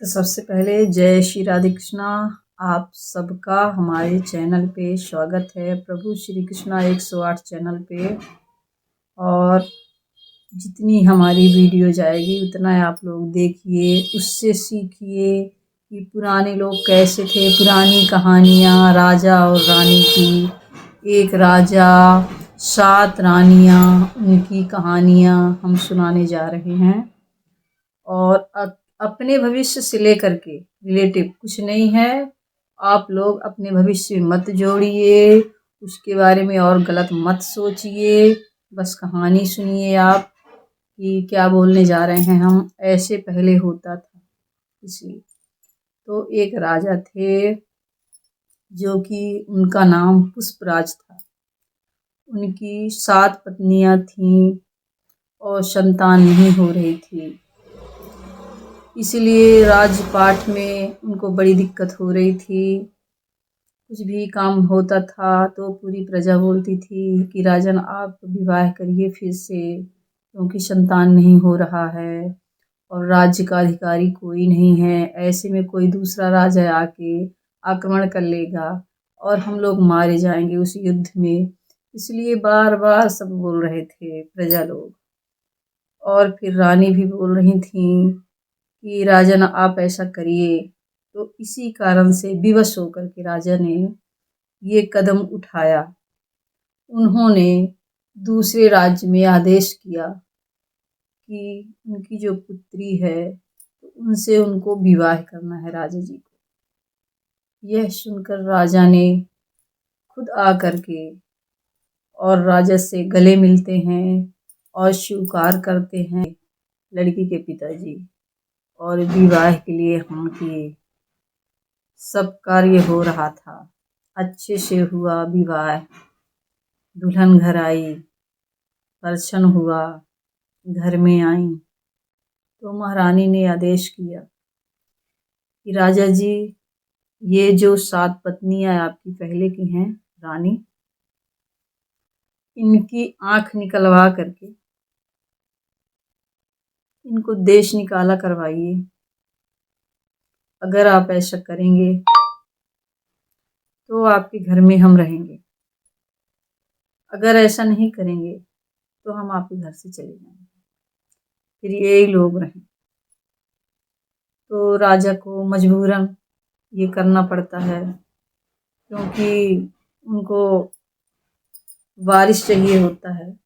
तो सबसे पहले जय श्री राधे कृष्णा। आप सबका हमारे चैनल पे स्वागत है, प्रभु श्री कृष्णा 108 चैनल पे। और जितनी हमारी वीडियो जाएगी उतना आप लोग देखिए, उससे सीखिए कि पुराने लोग कैसे थे। पुरानी कहानियाँ राजा और रानी की, एक राजा 7 रानियाँ, उनकी कहानियाँ हम सुनाने जा रहे हैं। और अपने भविष्य से लेकर के रिलेटिव कुछ नहीं है। आप लोग अपने भविष्य में मत जोड़िए, उसके बारे में और गलत मत सोचिए, बस कहानी सुनिए आप कि क्या बोलने जा रहे हैं हम। ऐसे पहले होता था। इसलिए तो एक राजा थे जो कि उनका नाम पुष्पराज था। उनकी 7 पत्नियां थीं और संतान नहीं हो रही थी, इसलिए राजपाट में उनको बड़ी दिक्कत हो रही थी। कुछ भी काम होता था तो पूरी प्रजा बोलती थी कि राजन आप विवाह करिए फिर से, क्योंकि संतान नहीं हो रहा है और राज्य का अधिकारी कोई नहीं है। ऐसे में कोई दूसरा राजा आके आक्रमण कर लेगा और हम लोग मारे जाएंगे उस युद्ध में। इसलिए बार बार सब बोल रहे थे प्रजा लोग। और फिर रानी भी बोल रही थी कि राजन आप ऐसा करिए। तो इसी कारण से विवश होकर के राजा ने ये कदम उठाया। उन्होंने दूसरे राज्य में आदेश किया कि उनकी जो पुत्री है उनसे उनको विवाह करना है राजा जी को। यह सुनकर राजा ने खुद आकर के और राजा से गले मिलते हैं और स्वीकार करते हैं लड़की के पिताजी, और विवाह के लिए हम किए। सब कार्य हो रहा था, अच्छे से हुआ विवाह। दुल्हन घर आई, दर्शन हुआ, घर में आई तो महारानी ने आदेश किया कि राजा जी, ये जो 7 पत्नियां आपकी पहले की हैं रानी, इनकी आंख निकलवा करके इनको देश निकाला करवाइए। अगर आप ऐसा करेंगे तो आपके घर में हम रहेंगे, अगर ऐसा नहीं करेंगे तो हम आपके घर से चले जाएंगे, फिर यही लोग रहें। तो राजा को मजबूरन ये करना पड़ता है, क्योंकि उनको वारिस चाहिए होता है।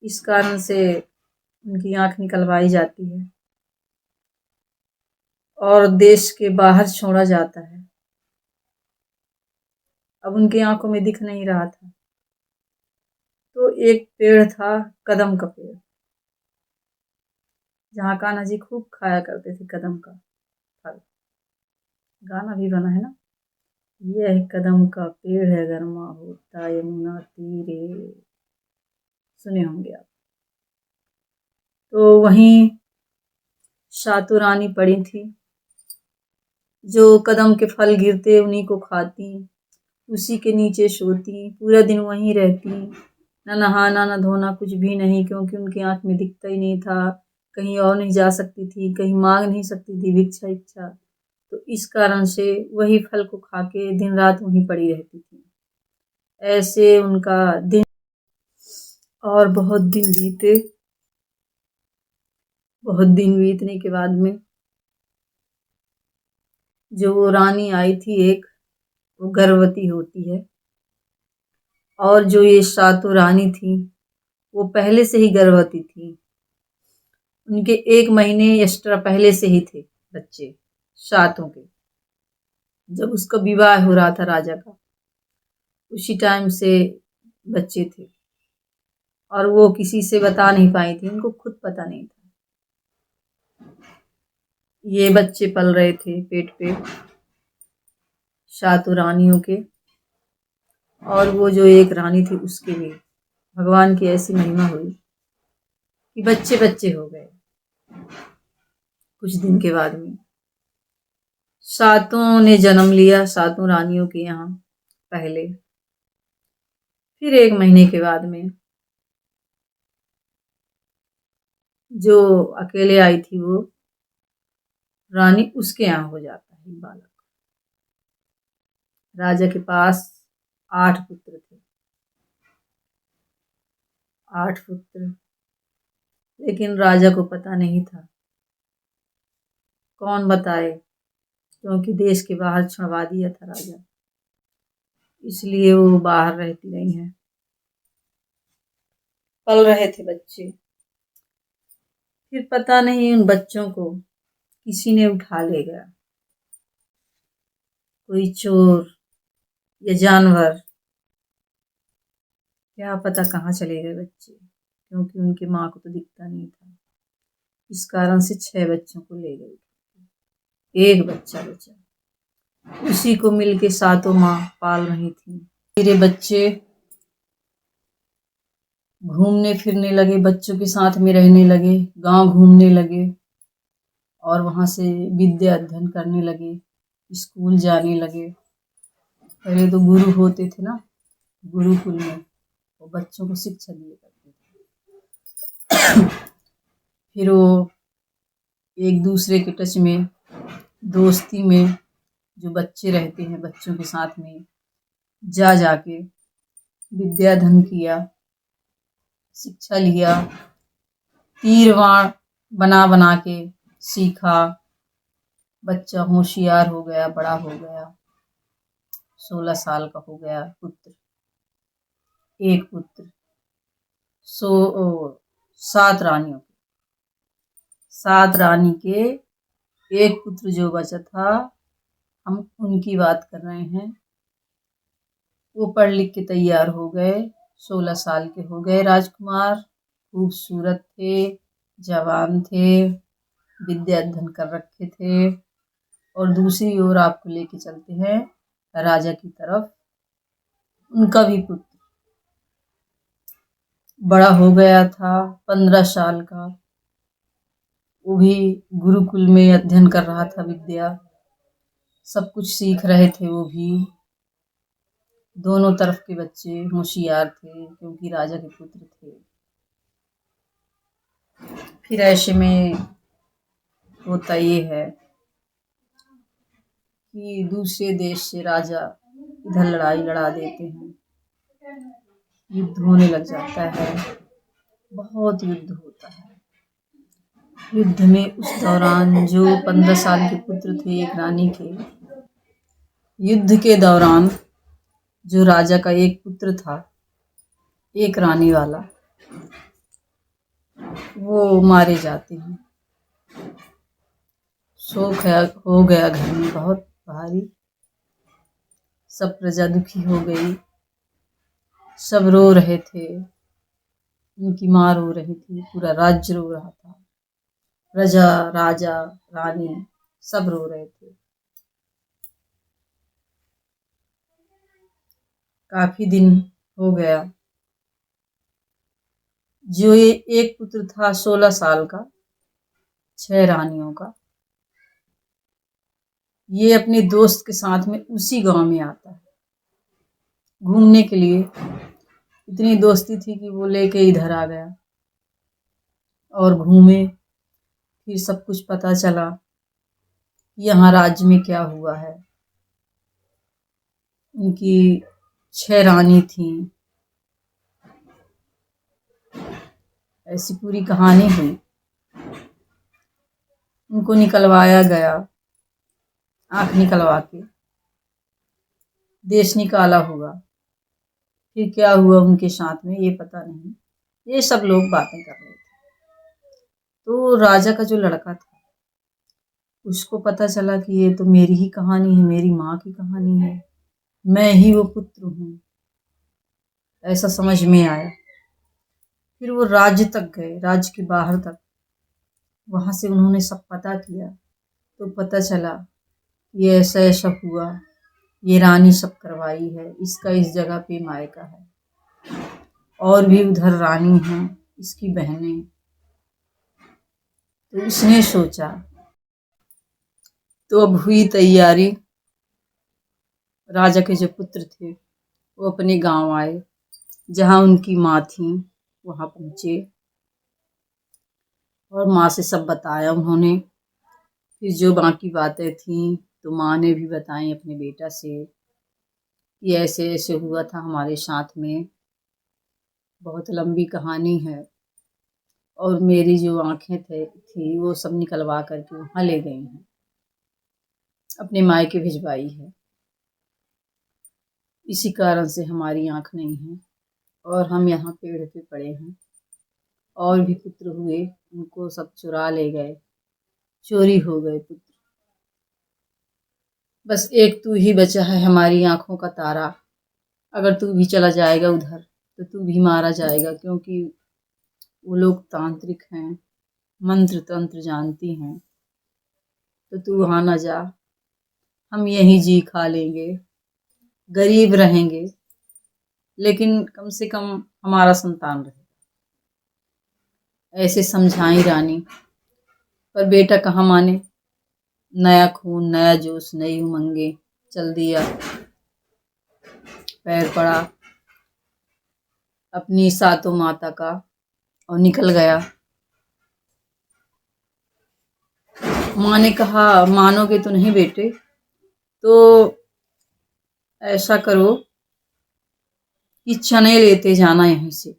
इस कारण से उनकी आंख निकलवाई जाती है और देश के बाहर छोड़ा जाता है। अब उनकी आंखों में दिख नहीं रहा था तो एक पेड़ था, कदम का पेड़, जहाँ कान्हा जी खूब खाया करते थे कदम का फल। गाना भी बना है ना, यह कदम का पेड़ है गर्मा होता यमुना तीरे, सुने होंगे आप। तो वहीं 7 रानी पड़ी थी, जो कदम के फल गिरते उन्हीं को खाती, उसी के नीचे सोती, पूरा दिन वहीं रहती, न नहाना न धोना कुछ भी नहीं, क्योंकि उनकी आंख में दिखता ही नहीं था। कहीं और नहीं जा सकती थी, कहीं मांग नहीं सकती थी भिक्षा इच्छा। तो इस कारण से वही फल को खा के दिन रात वहीं पड़ी रहती थी। ऐसे उनका दिन और बहुत दिन बीते। बहुत दिन बीतने के बाद में जो वो रानी आई थी एक, वो गर्भवती होती है। और जो ये 7 रानी थी वो पहले से ही गर्भवती थी। उनके 1 महीने एक्स्ट्रा पहले से ही थे बच्चे 7 के। जब उसका विवाह हो रहा था राजा का, उसी टाइम से बच्चे थे और वो किसी से बता नहीं पाई थी, उनको खुद पता नहीं था। ये बच्चे पल रहे थे पेट पे 7 रानियों के, और वो जो एक रानी थी उसके भी भगवान की ऐसी महिमा हुई कि बच्चे बच्चे हो गए। कुछ दिन के बाद में 7 ने जन्म लिया, 7 रानियों के यहाँ पहले। फिर 1 महीने के बाद में जो अकेले आई थी वो रानी उसके यहाँ हो जाता है बालक। राजा के पास 8 पुत्र थे, 8 पुत्र, लेकिन राजा को पता नहीं था। कौन बताए, क्योंकि देश के बाहर छुड़वा दिया था राजा, इसलिए वो बाहर रहती रही हैं। पल रहे थे बच्चे, फिर पता नहीं उन बच्चों को किसी ने उठा ले गया, कोई चोर या जानवर, क्या पता कहाँ चले गए बच्चे, क्योंकि उनकी माँ को तो दिखता नहीं था। इस कारण से 6 बच्चों को ले गई, एक बच्चा बचा, उसी को मिलके 7 माँ पाल रही थी। धीरे बच्चे घूमने फिरने लगे, बच्चों के साथ में रहने लगे, गांव घूमने लगे और वहां से विद्या अध्ययन करने लगे, स्कूल जाने लगे। पहले तो गुरु होते थे ना, गुरुकुल में वो बच्चों को शिक्षा दिए करते थे। फिर वो एक दूसरे के टच में, दोस्ती में, जो बच्चे रहते हैं बच्चों के साथ में जा जाके विद्या अध्ययन किया, शिक्षा लिया, तीर बाण बना बना के सीखा। बच्चा होशियार हो गया, बड़ा हो गया, 16 साल का हो गया। पुत्र, एक पुत्र, 7 रानियों के, 7 रानी के एक पुत्र जो बचा था, हम उनकी बात कर रहे हैं। वो पढ़ लिख के तैयार हो गए, 16 साल के हो गए राजकुमार, खूबसूरत थे, जवान थे, विद्या अध्ययन कर रखे थे। और दूसरी ओर आपको लेके चलते हैं राजा की तरफ। उनका भी पुत्र बड़ा हो गया था, 15 साल का, वो भी गुरुकुल में अध्ययन कर रहा था विद्या, सब कुछ सीख रहे थे वो भी। दोनों तरफ के बच्चे होशियार थे, क्योंकि राजा के पुत्र थे। फिर ऐसे में होता ये है कि दूसरे देश से राजा इधर लड़ाई लड़ा देते हैं, युद्ध होने लग जाता है, बहुत युद्ध होता है। युद्ध में उस दौरान जो 15 साल के पुत्र थे एक रानी के, युद्ध के दौरान जो राजा का एक पुत्र था, एक रानी वाला, वो मारे जाते हैं। शोक हो गया घर में बहुत भारी, सब प्रजा दुखी हो गई, सब रो रहे थे, उनकी माँ रो रही थी, पूरा राज्य रो रहा था, प्रजा, राजा, रानी सब रो रहे थे। काफी दिन हो गया। जो ये एक पुत्र था 16 साल का, 6 रानियों का, ये अपने दोस्त के साथ में उसी गांव में आता है घूमने के लिए। इतनी दोस्ती थी कि वो लेके इधर आ गया और घूमे। फिर सब कुछ पता चला यहाँ राज्य में क्या हुआ है। उनकी 6 रानी थी, ऐसी पूरी कहानी हुई। उनको निकलवाया गया, आंख निकलवा के देश निकाला हुआ। फिर क्या हुआ उनके साथ में ये पता नहीं, ये सब लोग बातें कर रहे थे। तो राजा का जो लड़का था, उसको पता चला कि ये तो मेरी ही कहानी है, मेरी माँ की कहानी है, मैं ही वो पुत्र हूँ, ऐसा समझ में आया। फिर वो राज्य तक गए, राज्य के बाहर तक, वहां से उन्होंने सब पता किया, तो पता चला ये ऐसा ऐसा हुआ, ये रानी सब करवाई है, इसका इस जगह पे मायका है, और भी उधर रानी हैं, इसकी बहनें। तो उसने सोचा, तो अब हुई तैयारी। राजा के जो पुत्र थे वो अपने गांव आए, जहां उनकी माँ थी, वहां पहुंचे और माँ से सब बताया उन्होंने फिर जो बाकी बातें थीं तो माँ ने भी बताई अपने बेटा से कि ऐसे ऐसे हुआ था हमारे साथ में। बहुत लंबी कहानी है। और मेरी जो आंखें थी वो सब निकलवा करके वहाँ ले गई हैं, अपने मायके भिजवाई है। इसी कारण से हमारी आंख नहीं है और हम यहाँ पेड़ पे पड़े हैं। और भी पुत्र हुए, उनको सब चुरा ले गए, चोरी हो गए पुत्र। बस एक तू ही बचा है हमारी आंखों का तारा। अगर तू भी चला जाएगा उधर तो तू भी मारा जाएगा, क्योंकि वो लोग तांत्रिक हैं, मंत्र तंत्र जानती हैं। तो तू वहां न जा, हम यहीं जी खा लेंगे, गरीब रहेंगे, लेकिन कम से कम हमारा संतान रहे। ऐसे समझाई रानी, पर बेटा कहाँ माने। नया खून, नया जोश, नई उमंगे, चल दिया, पैर पड़ा अपनी सातों माता का और निकल गया। माँ ने कहा, मानोगे तो नहीं बेटे, तो ऐसा करो कि चने लेते जाना यहीं से,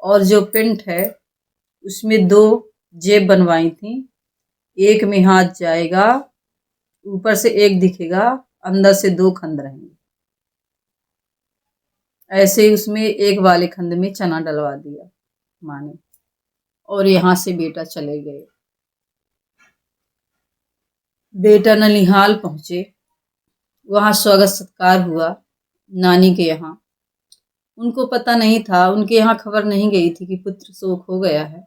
और जो पेंट है उसमें 2 जेब बनवाई थी। एक में हाथ जाएगा, ऊपर से एक दिखेगा, अंदर से 2 खंड रहेंगे। ऐसे ही उसमें एक वाले खंड में चना डलवा दिया माँ ने, और यहाँ से बेटा चले गए। बेटा ननिहाल पहुंचे, वहां स्वागत सत्कार हुआ नानी के यहाँ। उनको पता नहीं था, उनके यहाँ खबर नहीं गई थी कि पुत्र शोक हो गया है,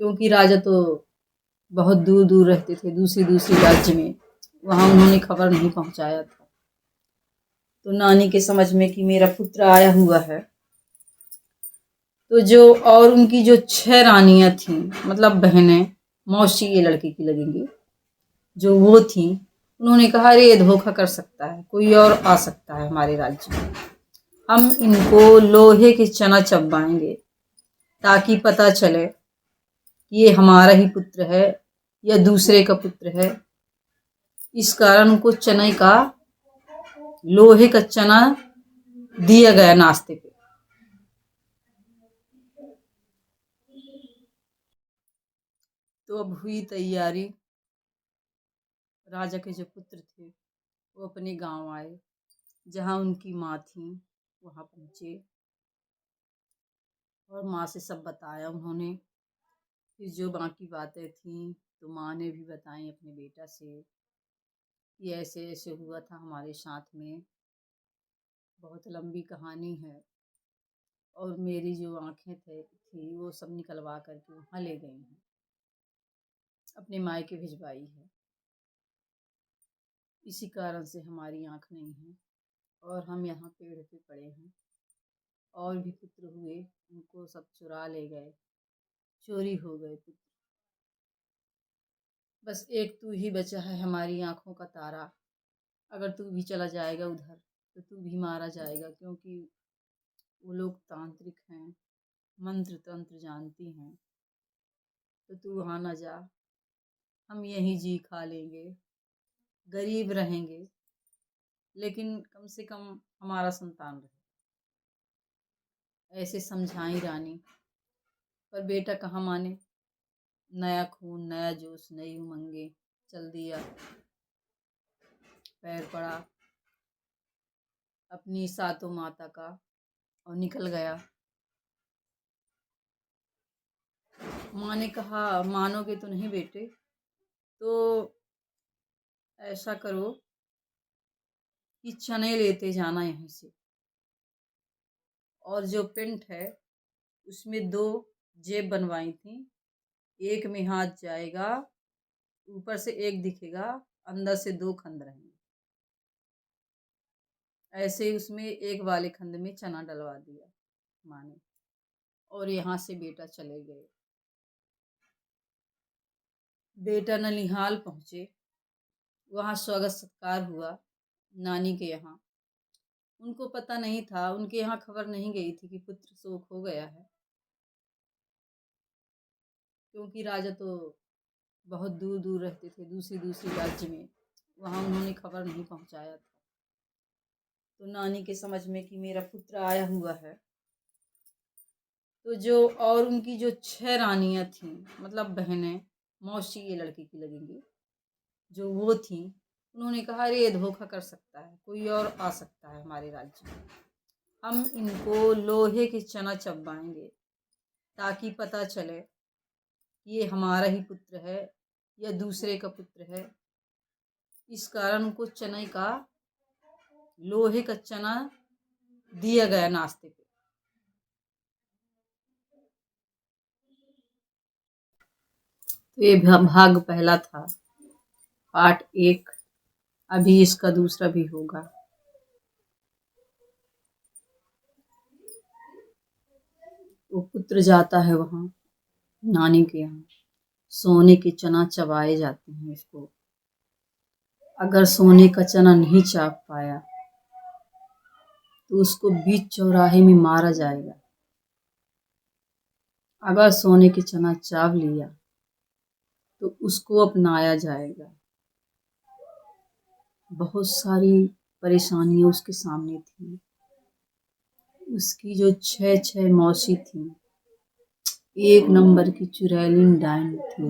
क्योंकि राजा तो बहुत दूर दूर रहते थे, दूसरी दूसरी राज्य में। वहां उन्होंने खबर नहीं पहुंचाया था। तो नानी के समझ में कि मेरा पुत्र आया हुआ है, तो जो और उनकी जो 6 रानियां थीं, मतलब बहनें, मौसी ये लड़के की लगेंगी, जो वो थी, उन्होंने कहा, अरे ये धोखा कर सकता है, कोई और आ सकता है हमारे राज्य में, हम इनको लोहे के चना चबवाएंगे ताकि पता चले कि ये हमारा ही पुत्र है या दूसरे का पुत्र है। इस कारण उनको चने का, लोहे का चना दिया गया नाश्ते पे। तो अब हुई तैयारी। राजा के जो पुत्र थे वो अपने गांव आए, जहां उनकी माँ थी वहां पहुंचे, और माँ से सब बताया उन्होंने। फिर जो बाकी बातें थीं तो माँ ने भी बताई अपने बेटा से कि ऐसे ऐसे हुआ था हमारे साथ में। बहुत लंबी कहानी है। और मेरी जो आंखें थी वो सब निकलवा करके वहाँ ले गई हैं, अपने मायके भिजवाई है। इसी कारण से हमारी आंख नहीं है और हम यहाँ पेड़ पे पड़े हैं। और भी पुत्र हुए, उनको सब चुरा ले गए, चोरी हो गए पुत्र। बस एक तू ही बचा है हमारी आंखों का तारा। अगर तू भी चला जाएगा उधर तो तू भी मारा जाएगा, क्योंकि वो लोग तांत्रिक हैं, मंत्र तंत्र जानती हैं। तो तू वहां न जा, हम यहीं जी खा लेंगे, गरीब रहेंगे, लेकिन कम से कम हमारा संतान रहे। ऐसे समझाई रानी, पर बेटा कहाँ माने। नया खून, नया जोश, नई उमंगे, चल दिया, पैर पड़ा अपनी सातों माता का और निकल गया। माँ ने कहा, मानोगे तो नहीं बेटे, तो ऐसा करो कि चने लेते जाना यहीं से, और जो पेंट है उसमें 2 जेब बनवाई थी। एक में हाथ जाएगा, ऊपर से एक दिखेगा, अंदर से 2 खंड रहेंगे। ऐसे ही उसमें एक वाले खंड में चना डलवा दिया माँ ने, और यहाँ से बेटा चले गए। बेटा ननिहाल पहुंचे, वहां स्वागत सत्कार हुआ नानी के यहाँ। उनको पता नहीं था, उनके यहाँ खबर नहीं गई थी कि पुत्र शोक हो गया है, क्योंकि राजा तो बहुत दूर दूर रहते थे, दूसरी दूसरी राज्य में, वहाँ उन्होंने खबर नहीं पहुँचाया था। तो नानी के समझ में कि मेरा पुत्र आया हुआ है, तो जो और उनकी जो 6 रानियाँ थीं, मतलब बहनें, मौसी ये लड़के की लगेंगी, जो वो थीं, उन्होंने कहा अरे ये धोखा कर सकता है, कोई और आ सकता है हमारे राज्य में, हम इनको लोहे के चना चबवाएंगे ताकि पता चले ये हमारा ही पुत्र है या दूसरे का पुत्र है। इस कारण उनको चने का, लोहे का चना दिया गया नाश्ते पे। तो ये भाग पहला था, पार्ट 1। अभी इसका दूसरा भी होगा। वो पुत्र जाता है वहाँ नानी के यहाँ, सोने के चना चबाए जाते हैं उसको। अगर सोने का चना नहीं चाप पाया तो उसको बीच चौराहे में मारा जाएगा। अगर सोने के चना चाव लिया तो उसको अपनाया जाएगा। बहुत सारी परेशानियां उसके सामने थी। उसकी जो 6 मौसी थी, एक नंबर की चुड़ैलिन डाइन थी,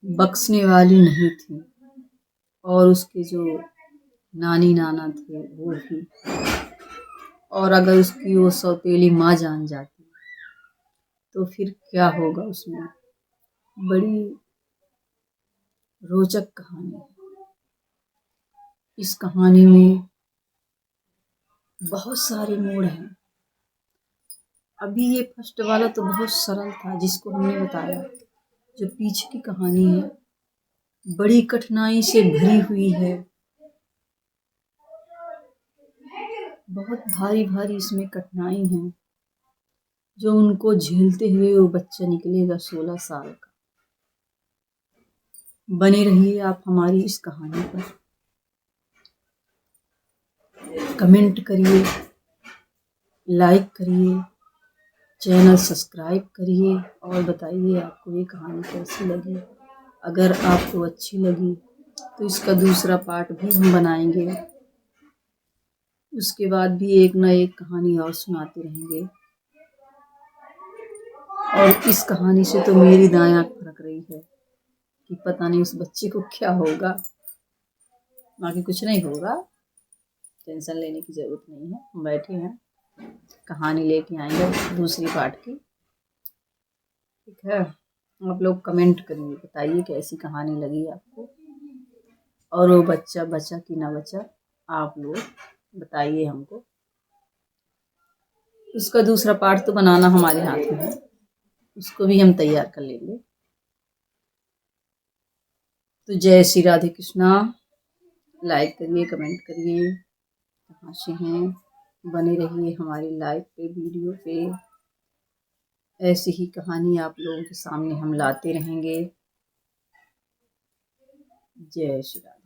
बख्शने वाली नहीं थी। और उसके जो नानी नाना थे वो भी। और अगर उसकी वो सौतेली माँ जान जाती तो फिर क्या होगा उसमें। बड़ी रोचक कहानी है। इस कहानी में बहुत सारे मोड़ हैं। अभी ये फर्स्ट वाला तो बहुत सरल था जिसको हमने बताया। जो पीछे की कहानी है बड़ी कठिनाई से भरी हुई है। बहुत भारी भारी इसमें कठिनाई है जो उनको झेलते हुए वो बच्चा निकलेगा 16 साल का। बने रहिए आप हमारी इस कहानी पर। कमेंट करिए, लाइक करिए, चैनल सब्सक्राइब करिए और बताइए आपको ये कहानी कैसी लगी। अगर आपको अच्छी लगी तो इसका दूसरा पार्ट भी हम बनाएंगे। उसके बाद भी एक न एक कहानी और सुनाते रहेंगे। और इस कहानी से तो मेरी दाएं आंख फड़क रही है कि पता नहीं उस बच्चे को क्या होगा। बाकी कुछ नहीं होगा, टेंशन लेने की जरूरत नहीं है। हम बैठे हैं, कहानी लेके आएंगे दूसरी पार्ट की। ठीक है, आप लोग कमेंट करिए, बताइए कैसी कहानी लगी आपको। और वो बच्चा बचा कि ना बचा, आप लोग बताइए हमको। उसका दूसरा पार्ट तो बनाना हमारे हाथ में है, उसको भी हम तैयार कर लेंगे। तो जय श्री राधे कृष्णा। लाइक करिए, कमेंट करिए, कहाँ से हैं, बने रहिए हमारी लाइव पे, वीडियो पे। ऐसी ही कहानी आप लोगों के सामने हम लाते रहेंगे। जय श्री राधे।